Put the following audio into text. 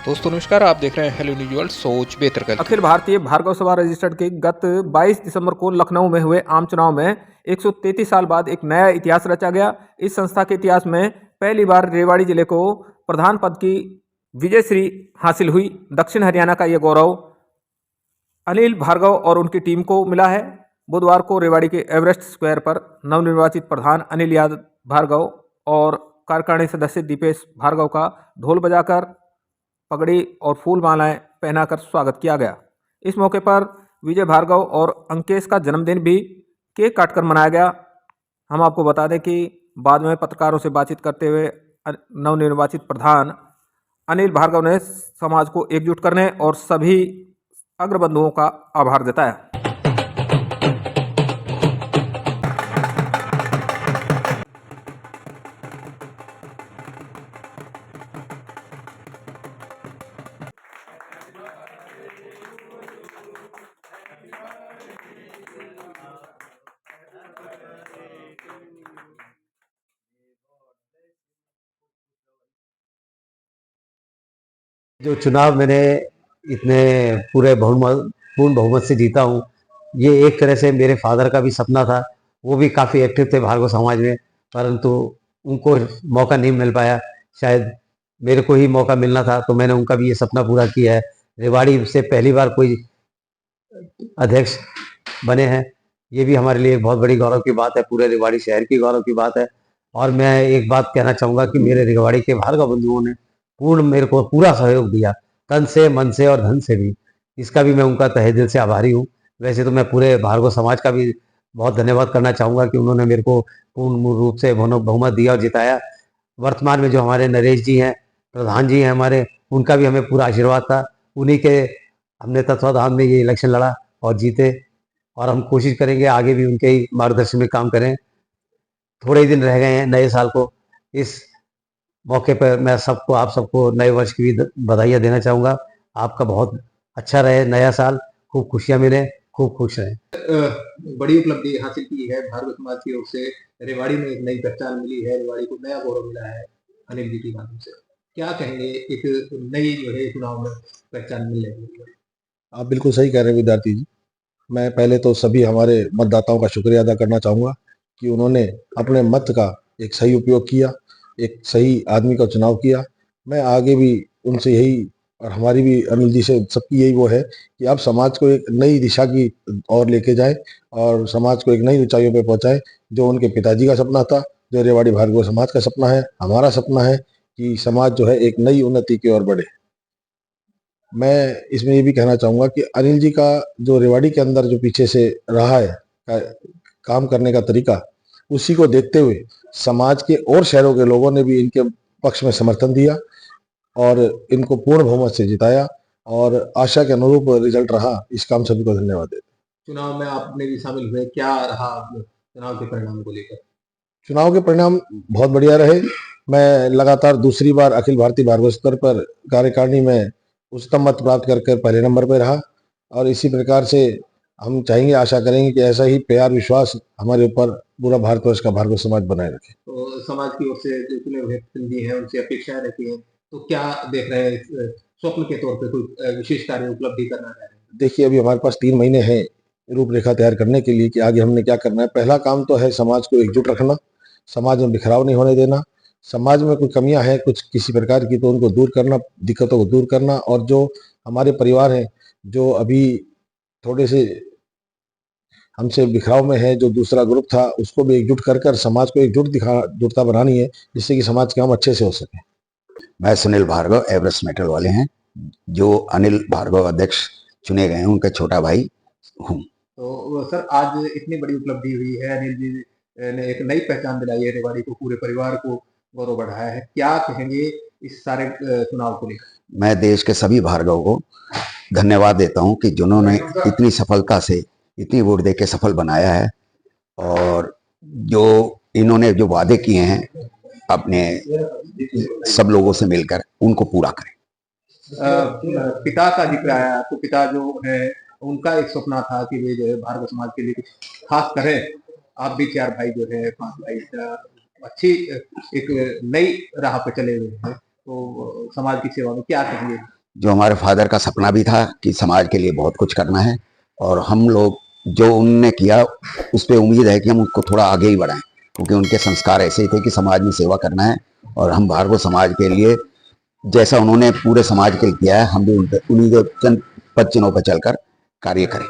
दोस्तों नमस्कार, आप देख रहे हैं हेलो न्यूज वर्ल्ड। सोच बेहतर कल। अखिल भारतीय भार्गव सभा रजिस्टर्ड के गत 22 दिसंबर को लखनऊ में हुए आम चुनाव में 133 साल बाद एक नया इतिहास रचा गया। इस संस्था के इतिहास में पहली बार रेवाड़ी जिले को प्रधान पद की विजयश्री हासिल हुई। दक्षिण हरियाणा का यह गौरव अनिल भार्गव और उनकी टीम को मिला है। बुधवार को रेवाड़ी के एवरेस्ट स्क्वायर पर नवनिर्वाचित प्रधान अनिल यादव भार्गव और कार्यकारिणी सदस्य दीपेश भार्गव का ढोल बजाकर, पगड़ी और फूल मालाएं पहनाकर स्वागत किया गया। इस मौके पर विजय भार्गव और अंकेश का जन्मदिन भी केक काटकर मनाया गया। हम आपको बता दें कि बाद में पत्रकारों से बातचीत करते हुए नवनिर्वाचित प्रधान अनिल भार्गव ने समाज को एकजुट करने और सभी अग्रबंधुओं का आभार जताया। जो चुनाव मैंने इतने पूरे पूर्ण बहुमत से जीता हूँ, ये एक तरह से मेरे फादर का भी सपना था। वो भी काफ़ी एक्टिव थे भार्गव समाज में, परंतु उनको मौका नहीं मिल पाया। शायद मेरे को ही मौका मिलना था, तो मैंने उनका भी ये सपना पूरा किया है। रेवाड़ी से पहली बार कोई अध्यक्ष बने हैं, ये भी हमारे लिए एक बहुत बड़ी गौरव की बात है, पूरे रेवाड़ी शहर की गौरव की बात है। और मैं एक बात कहना चाहूँगा कि मेरे रेवाड़ी के भार्गव बंधुओं ने मेरे को पूरा सहयोग दिया, तन से, मन से और धन से भी। इसका भी मैं उनका तहे दिल से आभारी हूँ। वैसे तो मैं पूरे भार्गव समाज का भी बहुत धन्यवाद करना चाहूँगा कि उन्होंने मेरे को पूर्ण रूप से बहुमत दिया और जिताया। वर्तमान में जो हमारे नरेश जी हैं, प्रधान जी हैं हमारे, उनका भी हमें पूरा आशीर्वाद था। उन्हीं के हमने तत्वाधान में ये इलेक्शन लड़ा और जीते, और हम कोशिश करेंगे आगे भी उनके ही मार्गदर्शन में काम करें। थोड़े ही दिन रह गए हैं नए साल को। इस मौके पर मैं आप सबको नए वर्ष की भी बधाइयाँ देना चाहूँगा। आपका बहुत अच्छा रहे नया साल, खूब खुशियाँ मिले, खूब खुश रहें। बड़ी उपलब्धि हासिल की है भार्गव समाज की ओर से। रेवाड़ी में एक नई पहचान मिली है, रेवाड़ी को नया गौरव मिला है अनिल जी के माध्यम से। क्या कहेंगे एक नई जो है चुनाव में पहचान मिलने की? आप बिल्कुल सही कह रहे हैं विद्यार्थी जी। मैं पहले तो सभी हमारे मतदाताओं का शुक्रिया अदा करना चाहूँगा कि उन्होंने अपने मत का एक सही उपयोग किया, एक सही आदमी का चुनाव किया। मैं आगे भी उनसे यही, और हमारी भी अनिल जी से सबकी यही वो है कि आप समाज को एक नई दिशा की ओर लेके जाए और समाज को एक नई ऊंचाइयों पे पहुंचाए। जो उनके पिताजी का सपना था, जो रेवाड़ी भार्गव समाज का सपना है, हमारा सपना है कि समाज जो है एक नई उन्नति की ओर बढ़े। मैं इसमें ये भी कहना चाहूँगा कि अनिल जी का जो रेवाड़ी के अंदर जो पीछे से रहा है काम करने का तरीका, उसी को देखते हुए समाज के और शहरों के लोगों ने भी इनके पक्ष में समर्थन दिया और इनको पूर्ण बहुमत से जिताया, और आशा के अनुरूप रिजल्ट रहा। इसका हम सभी को धन्यवाद देते हैं। चुनाव में आपने भी शामिल हुए, क्या रहा चुनाव के परिणाम को लेकर? चुनाव के परिणाम बहुत बढ़िया रहे। मैं लगातार दूसरी बार अखिल भारतीय भार्गव स्तर पर कार्यकारिणी में उच्चतम मत प्राप्त कर पहले नंबर पर रहा, और इसी प्रकार से हम चाहेंगे, आशा करेंगे कि ऐसा ही प्यार विश्वास हमारे ऊपर पूरा भारतवर्ष का भार्गव समाज बनाए रखे। तो समाज की ओर से जो चुने हुए प्रतिनिधि हैं उनसे अपेक्षाएं रहती हैं, तो क्या देख रहे हैं स्वप्न के तौर पे कोई विशेष कार्य उपलब्धि करना चाह रहे हैं? देखिए, अभी हमारे पास 3 महीने हैं रूपरेखा तैयार करने के लिए कि आगे हमने क्या करना है। पहला काम तो है समाज को एकजुट रखना, समाज में बिखराव नहीं होने देना, समाज में कोई कमियां हैं कुछ किसी प्रकार की तो उनको दूर करना, दिक्कतों को दूर करना, और जो हमारे परिवार हैं जो अभी थोड़े से हमसे बिखराव में है, जो दूसरा ग्रुप था, उसको भी एकजुट कर समाज को एकजुटता बनानी है, जिससे कि समाज के काम अच्छे से हो सके। मैं सुनील भार्गव, एवरेस्ट मेटल वाले हैं, जो अनिल भार्गव अध्यक्ष चुने गए हैं, उनका छोटा भाई हूँ। तो सर, आज इतनी बड़ी उपलब्धि हुई है, अनिल जी ने एक नई पहचान दिलाई है रेवाड़ी को, पूरे परिवार को गौरव बढ़ाया है। क्या कहेंगे इस सारे चुनाव को लेकर? मैं देश के सभी भार्गव को धन्यवाद देता हूं कि जिन्होंने इतनी सफलता से, इतनी वोट दे के सफल बनाया है, और जो इन्होंने जो वादे किए हैं अपने सब लोगों से मिलकर उनको पूरा करें। पिता का जिक्र आया, तो पिता जो है उनका एक सपना था कि वे जो है भार्गव समाज के लिए कुछ खास करें। आप भी 4 भाई जो है, 5 भाई, अच्छी एक नई राह पे चले हुए हैं, तो समाज की सेवा में क्या कहेंगे? जो हमारे फादर का सपना भी था कि समाज के लिए बहुत कुछ करना है, और हम लोग जो उनने किया उस पर उम्मीद है कि हम उसको थोड़ा आगे ही बढ़ाएं, क्योंकि उनके संस्कार ऐसे ही थे कि समाज में सेवा करना है, और हम भार्गव समाज के लिए जैसा उन्होंने पूरे समाज के लिए किया है, हम भी उन्हीं के पद चिन्हों पर चलकर कार्य करें।